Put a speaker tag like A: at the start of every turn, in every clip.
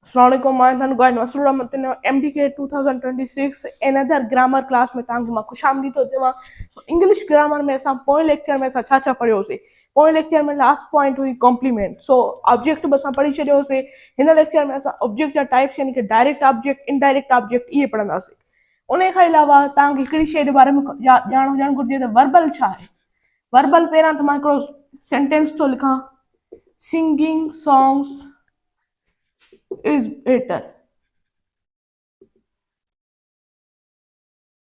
A: Assalamualaikum, MDK 2026 another grammar class में तव्हांखे मां ख़ुशामदीद थो चवां। सो इंग्लिश ग्रामर में असां पोएं लेक्चर में असां छा पढ़ियोसीं। पोएं लेक्चर में लास्ट पॉइंट हुई कॉम्प्लीमेंट। सो ऑब्जेक्ट बि असां पढ़ी छॾियोसीं। हिन लेक्चर में असां ऑब्जेक्ट जा टाइप्स यानी कि डायरेक्ट ऑब्जेक्ट इनडायरेक्ट ऑब्जेक्ट इहे पढ़ंदासीं। उन खां अलावा तव्हांखे हिकिड़ी शइ जे बारे में ॼाण हुजणु घुरिजे त वर्बल छा आहे। वर्बल पहिरां त मां हिकिड़ो सेंटेंस थो लिखां, सिंगिंग सॉन्ग्स इज बेटर।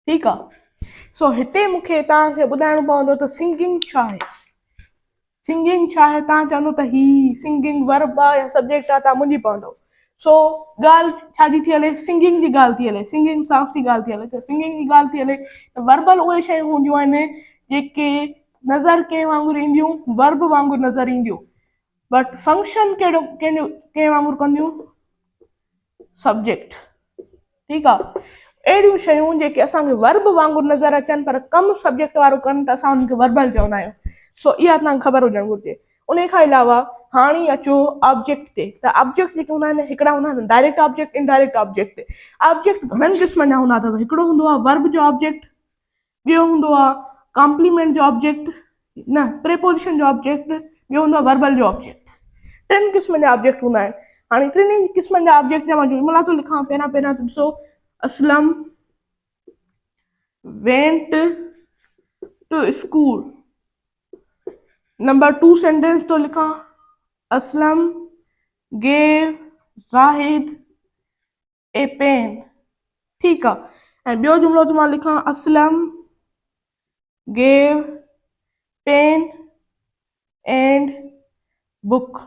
A: ठीकु आहे। सो हिते मूंखे तव्हांखे ॿुधाइणो पवंदो त सिंगिंग छा आहे। सिंगिंग छा आहे तव्हां चवंदो त ही सिंगिंग वर्ब आहे या सब्जेक्ट आहे, तव्हां मुंझी पवंदो। सो ॻाल्हि छाजी थी हले, सिंगिंग जी ॻाल्हि थी हले, सिंगिंग सॉन्ग्स जी ॻाल्हि थी हले। त सिंगिंग जी ॻाल्हि थी हले त वर्बल उहे शयूं हूंदियूं आहिनि जेके नज़र कंहिं वांगुरु ईंदियूं, वर्ब वांगुरु नज़र ईंदियूं, बट फंक्शन कहिड़ो कंहिं वांगुरु कंदियूं, सब्जेक्ट। ठीकु आहे। अहिड़ियूं शयूं जेके असांखे वर्ब वांगुरु नज़र अचनि पर कमु सब्जेक्ट वारो कनि त असां हुनखे वर्बल चवंदा आहियूं। सो इहा तव्हांखे ख़बर हुजणु घुरिजे। उन खां अलावा हाणे अचो ऑब्जेक्ट ते। त ऑब्जेक्ट जेके हूंदा आहिनि, हिकिड़ा हूंदा आहिनि direct object, indirect object. Object घणनि क़िस्मनि जा हूंदा अथव। हिकिड़ो हूंदो आहे वर्ब जो ऑब्जेक्ट, ॿियो हूंदो आहे कॉम्प्लीमेंट जो ऑब्जेक्ट, न प्रेपोजिशन जो ऑब्जेक्ट, ॿियो हूंदो आहे वर्बल जो ऑब्जेक्ट। टिनि क़िस्मनि जा ऑब्जेक्ट हूंदा आहिनि। हाणे टिनी क़िस्मनि जा ऑब्जेक्ट जा मां जुमिला थो लिखां। पहिरां त ॾिसो, Aslam went to school। Number 2 sentence तो लिखा, Aslam gave Zahid a pen. ठीकु आहे। ऐं ॿियो जुमिलो तो मां लिखां, Aslam gave pen and book.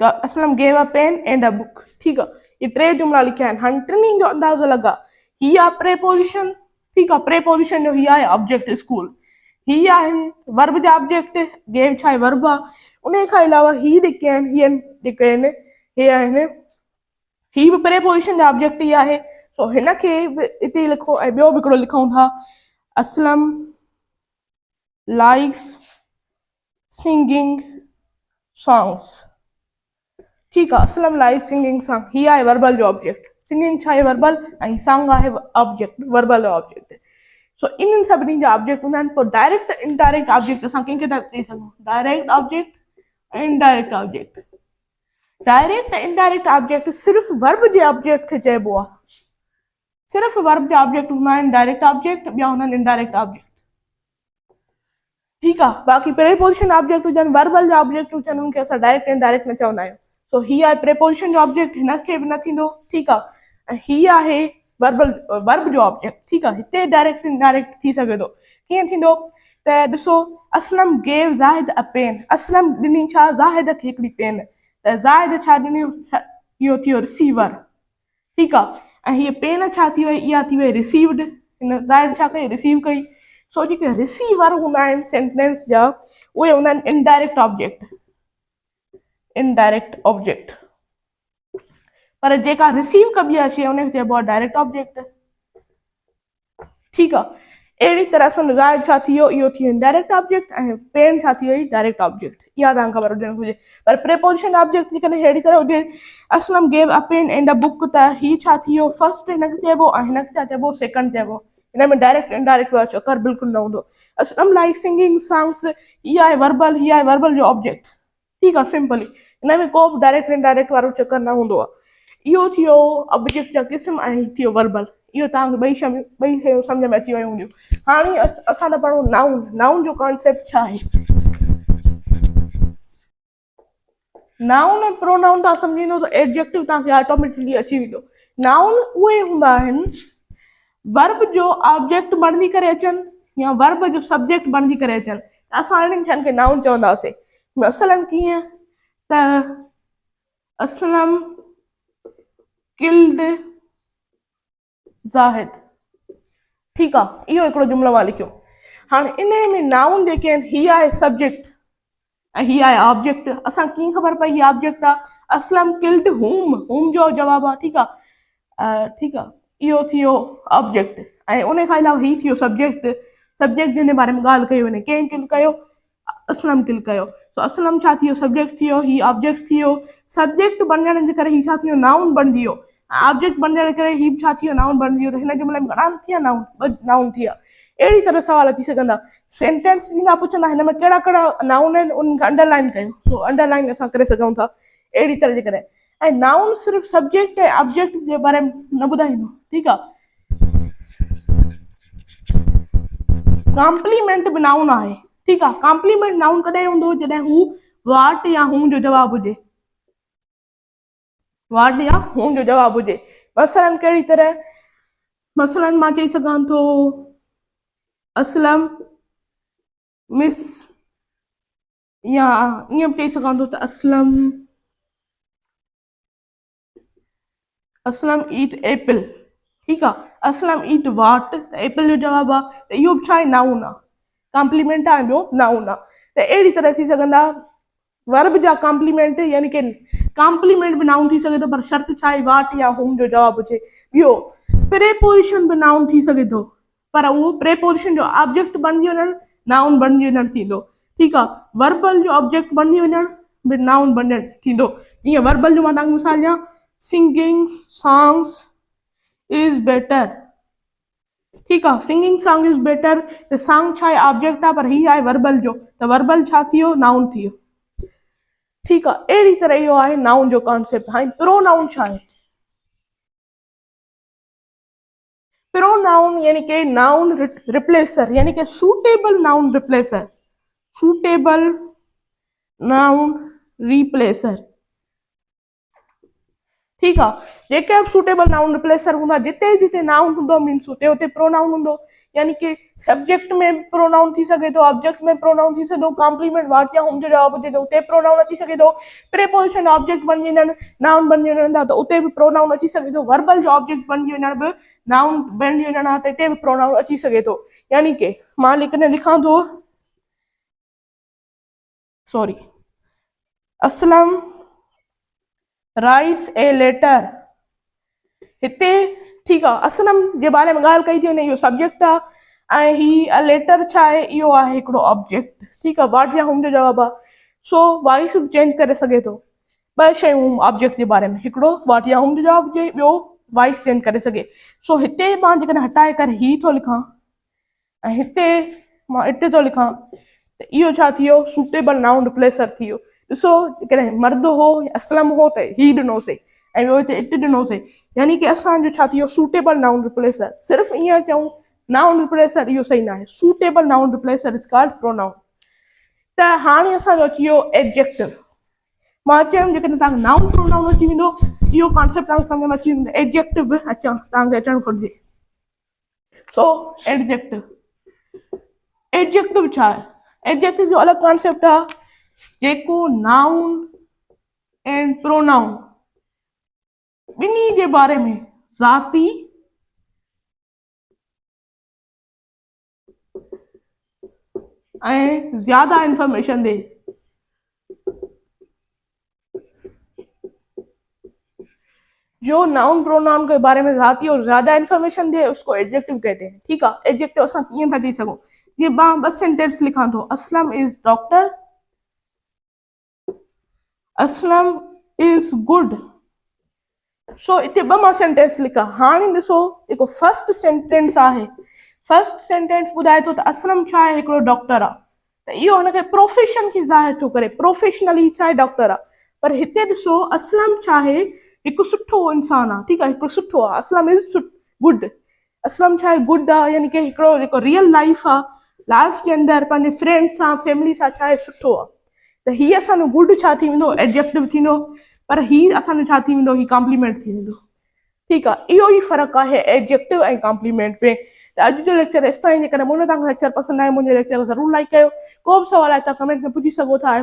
A: Aslam gave a pen and a book। ठीकु आहे। ये टे जुमिला लिखिया आहिनि। हाणे टिनी जो अंदाज़ो लॻा। ही आहे प्रेपोजिशन। ठीकु आहे। प्रेपोजिशन जो ही आहे ऑब्जेक्ट स्कूल। ही आहिनि वर्ब जा ऑब्जेक्ट, गेव छा आहे वर्ब आहे। उन खां अलावा ही जेके आहिनि, ही जेके आहिनि, हे आहिनि, ही बि प्रेपोजिशन जा ऑब्जेक्ट ई आहे। सो हिनखे बि हिते लिखो। ऐं ॿियो बि हिकिड़ो लिखूं था, असलम लाइक्स सिंगिंग सॉन्ग्स। ठीकु आहे। असलम लाइक्स सिंगिंग सॉन्ग, ही आहे वर्बल जो ऑब्जेक्ट। सिंगिंग छा आहे वर्बल, ऐं सॉन्ग आहे ऑब्जेक्ट, वर्बल ऑब्जेक्ट। सो इन्हनि सभिनी जा ऑब्जेक्ट हूंदा आहिनि। पोइ डायरेक्ट इनडायरेक्ट ऑब्जेक्ट असां कंहिंखे था चई सघूं, डायरेक्ट ऑब्जेक्ट ऐं इनडायरेक्ट ऑब्जेक्ट। डायरेक्ट ऐं इनडायरेक्ट ऑब्जेक्ट सिर्फ़ु वर्ब जे ऑब्जेक्ट खे चइबो आहे। सिर्फ़ु वर्ब जा ऑब्जेक्ट हूंदा आहिनि डायरेक्ट ऑब्जेक्ट, ॿिया हूंदा आहिनि इनडायरेक्ट ऑब्जेक्ट। ठीकु आहे। बाक़ी प्रेपोजिशन ऑब्जेक्ट हुजनि, वर्बल जा ऑब्जेक्ट हुजनि, उनखे असां डायरेक्ट इनडायरेक्ट न चवंदा आहियूं। सो ही आहे प्रेपोजिशन जो ऑब्जेक्ट, हिनखे बि न थींदो। ठीकु आहे। ऐं ही आहे वर्ब जो ऑब्जेक्ट। ठीकु आहे। हिते डायरेक्ट इनडायरेक्ट थी सघे थो। कीअं थींदो त ॾिसो, असलम गेव ज़ाहिद अ पेन। असलम ॾिनी छा, ज़ाहिद खे हिकिड़ी पेन। त ज़ाहिद छा ॾिनी, इहो थियो रिसीवर। ठीकु आहे। ऐं हीअ पेन छा थी वई, इहा थी वई रिसीव्ड। हिन ज़ाहिद छा कई, रिसीव कई। सो जेके रिसीवर हूंदा आहिनि सेंटेंस जा, उहे हूंदा आहिनि इनडायरेक्ट ऑब्जेक्ट, इनडायरेक्ट ऑब्जेक्ट। पर जेका रिसीव कबी आहे शइ, उनखे चइबो आहे डायरेक्ट ऑब्जेक्ट। ठीकु आहे। अहिड़ी तरह सां ज़ाहिद छा थी वियो, इहो थी वियो इनडायरेक्ट ऑब्जेक्ट, ऐं पेन छा थी वई, डायरेक्ट ऑब्जेक्ट। इहा तव्हांखे ख़बर हुजणु घुरिजे। पर प्रेपोजिशन ऑब्जेक्ट जेकॾहिं अहिड़ी तरह हुजे, Aslam gave a pen and a book, त ही छा थी वियो, फर्स्ट हिनखे चइबो ऐं हिनखे छा चइबो, सेकंड चइबो। हिन में डायरेक्ट इनडायरेक्ट वारो चकर बिल्कुलु न हूंदो। असलम लाइक सिंगिंग सॉन्ग्स, इहा आहे वर्बल, हीअ आहे वर्बल जो ऑब्जेक्ट। ठीकु आहे। सिंपली हिन में को बि डायरेक्ट इनडायरेक्ट वारो चकर न हूंदो आहे। इहो थी वियो ऑब्जेक्ट जा क़िस्म ऐं थी वियो वर्बल। इहो तव्हांखे ॿई शयूं सम्झ में अची वियूं हूंदियूं। हाणे असां था पढ़ूं नाउन। नाउन जो कॉन्सेप्ट छा आहे। नाउन ऐं प्रोनाउन तव्हां सम्झींदो त एडजेक्टिव तव्हांखे ऑटोमेटिकली अची वेंदो। नाउन उहे हूंदा आहिनि वर्ब जो ऑब्जेक्ट बणिजी करे अचनि या वर्ब जो सब्जेक्ट बणिजी करे अचनि। असां अहिड़ियुनि शयुनि खे नाउन चवंदासीं। मसलन कीअं त असलम किल्ड ज़ाहिद। ठीकु आहे। इहो हिकिड़ो जुमिलो मां लिखियो। हाणे इन में नाउन जेके आहिनि, ही आहे सब्जेक्ट ऐं ही आहे ऑब्जेक्ट। असां कीअं ख़बर पई हीअ ऑब्जेक्ट आहे, असलम किल्ड हूम, हूम जो जवाबु आहे। ठीकु आहे। ठीकु आहे। इहो थी वियो ऑब्जेक्ट। ऐं उन खां अलावा ही थी वियो सब्जेक्ट। सब्जेक्ट जिन जे बारे में ॻाल्हि कई वञे, कंहिं किल कयो, असलम क्लिक कयो। सो असलम छा थियो, सब्जेक्ट थियो, ही ऑब्जेक्ट थियो। सब्जेक्ट बणजण जे करे ही छा थियो, नाउन बणजी वियो। ऑब्जेक्ट बणजण जे करे ही छा थियो, नाउन बणजी वियो। त हिन जुमिले में घणा थिया नाउन, ॿ नाउन थिया। अहिड़ी तरह सवाल अची सघंदा। सेंटेंस ॾींदा, पुछंदा हिन में कहिड़ा कहिड़ा नाउन आहिनि, उनखे अंडरलाइन कयो। सो अंडरलाइन असां करे सघूं था अहिड़ी तरह जे करे। ऐं नाउन सिर्फ़ु सब्जेक्ट ऐं ऑब्जेक्ट जे बारे में न ॿुधाईंदो, ठीकु आहे। कॉम्प्लीमेंट बि नाउन आहे, ठीकु आहे। कॉम्प्लीमेंट नाउन कॾहिं हूंदो, जॾहिं हू वाट या हूं जो जवाबु हुजे। वाट या हूं जो जवाबु हुजे। मसलन कहिड़ी तरह, मसलन मां चई सघां थो असलम मिस, या ईअं बि चई सघां थो त असलम असलम ईट एप्पल, ठीकु आहे। असलम ईट वाट, त एप्पल जो जवाबु आहे। त इहो बि छा आहे, नाउन आहे। कॉम्प्लीमेंट आहे, ॿियो नाउन आहे। त अहिड़ी तरह थी सघंदा वर्ब जा कॉम्प्लीमेंट, यानी कि कॉम्प्लीमेंट बि नाउन थी सघे थो, पर शर्त छा आहे, वाट या हूं जो जवाबु हुजे। ॿियो प्रेपोजिशन बि नाउन थी सघे थो, पर उहो प्रेपोजिशन जो ऑब्जेक्ट बणिजी वञणु, नाउन बणिजी वञणु थींदो, ठीकु आहे। वर्बल जो ऑब्जेक्ट बणिजी वञणु बि नाउन बणिजणु थींदो। जीअं वर्बल जो मां तव्हांखे मिसाल ॾियां, सिंगिंग सॉन्ग्स इज़ बेटर, ठीकु आहे। सिंगिंग सॉन्ग इज़ बेटर, त सॉन्ग छा आहे, ऑब्जेक्ट आहे, पर ही आहे वर्बल जो, त वर्बल छा थी वियो, नाउन थी वियो, ठीकु आहे। अहिड़ी तरह इहो आहे नाउन जो कॉन्सेप्ट। हाणे प्रोनाउन छा आहे? प्रोनाउन यानी कि नाउन रिप्लेसर, यानी कि suitable noun replacer, suitable noun replacer, ठीकु आहे। जेके बि सूटेबल नाउन रिप्लेसर हूंदा, जिते जिते नाउन हूंदो मीन्स उते उते प्रोनाउन हूंदो। यानी कि सब्जेक्ट में प्रोनाउन थी सघे थो, ऑब्जेक्ट में प्रोनाउन थी सघे थो, कॉम्प्लीमेंट वाट या हूं जो जवाबु हुजे त उते प्रोनाउन अची सघे थो। प्रेपोजिशन ऑब्जेक्ट बणिजी वञनि, नाउन बणिजी वञनि था, त उते बि प्रोनाउन अची सघे थो। वर्बल जो ऑब्जेक्ट बणिजी वञण बि नाउन बणिजी वञणु आहे, त हिते बि प्रोनाउन अची सघे थो। यानी कि मां लिखां थो, sorry, Aslam writes a letter, हिते ठीकु आहे। असलम जे बारे में ॻाल्हि कई थी वञे, इहो सब्जेक्ट आहे, ऐं ही लेटर छा आहे, इहो आहे हिकिड़ो ऑब्जेक्ट, ठीकु आहे। वाट या हूं जो जवाबु आहे। सो वॉइस बि चेंज करे सघे थो। ॿ शयूं ऑब्जेक्ट जे बारे में, हिकिड़ो वाट या हूं जो जवाबु हुजे, ॿियो वॉइस चेंज करे सघे। सो हिते मां जेकॾहिं हटाए करे ही थो लिखां, ऐं हिते मां इट थो लिखां, त इहो छा थी वियो, सूटेबल नाउन रिप्लेसर थी वियो। ॾिसो, जेकॾहिं मर्द हो, असलम हो, त ही ॾिनोसीं, ऐं ॿियो हिते इट ॾिनोसीं, यानी कि असांजो छा थी वियो, सूटेबल नाउन रिप्लेसर। सिर्फ़ु ईअं चऊं नाउन रिप्लेसर, इहो सही न आहे। Suitable noun replacer is called pronoun. त हाणे असांजो अची वियो एडजेक्टिव। मां चयुमि जेकॾहिं तव्हांखे नाउन प्रोनाउन अची वेंदो, इहो कॉन्सेप्ट तव्हांखे सम्झ में अची वेंदो, एडजेक्टिव बि तव्हांखे अचणु घुरिजे। सो एडजेक्टिव, एडजेक्टिव छा आहे? एडजेक्टिव जो अलॻि कॉन्सेप्ट आहे, जेको नाउन एंड प्रोनाउन ॿिन्ही जे बारे में ज़ाती ऐं ज़्यादा इंफॉर्मेशन दे। जो नाउन प्रोनाउन के बारे में ज़ाती और ज़्यादा इंफॉर्मेशन दे, उसको एडजेक्टिव कहते हैं, ठीकु आहे। एडजेक्टिव असां कीअं था चई सघूं? जीअं मां ॿ सेंटेंस लिखां थो, Aslam is doctor, Aslam is good. सो हिते ॿ मां सेंटेंस लिखा। हाणे ॾिसो, जेको फर्स्ट सेंटेंस आहे, फर्स्ट सेंटेंस ॿुधाए थो त असलम छा आहे, हिकिड़ो डॉक्टर आहे, त इहो हुनखे प्रोफेशन खे ज़ाहिर थो करे, प्रोफेशनली छा आहे, डॉक्टर आहे। पर हिते ॾिसो, असलम छा आहे, हिकु सुठो इंसानु आहे, ठीकु आहे, हिकिड़ो सुठो आहे। असलम इज़ गुड, असलम छा आहे, गुड आहे, यानी कि हिकिड़ो जेको रियल लाइफ आहे, लाइफ जे अंदरि पंहिंजे फ्रेंड सां, फैमिली सां छा आहे, सुठो आहे। त हीअ असांजो गुड छा थी वेंदो, एडजेक्टिव थींदो, पर हीअ असांजो छा थी वेंदो, हीअ कॉम्प्लीमेंट थी वेंदो, ठीकु आहे। इहो ई फ़र्क़ु आहे एडजेक्टिव ऐं कॉम्प्लीमेंट में। त अॼु जो लेक्चर एसि ताईं। जेकॾहिं मुंहिंजो तव्हांखे लेक्चर पसंदि आहे, मुंहिंजे लेक्चर खे ज़रूरु लाइक कयो। को बि सवाल आहे त कमेंट में पुछी सघो था।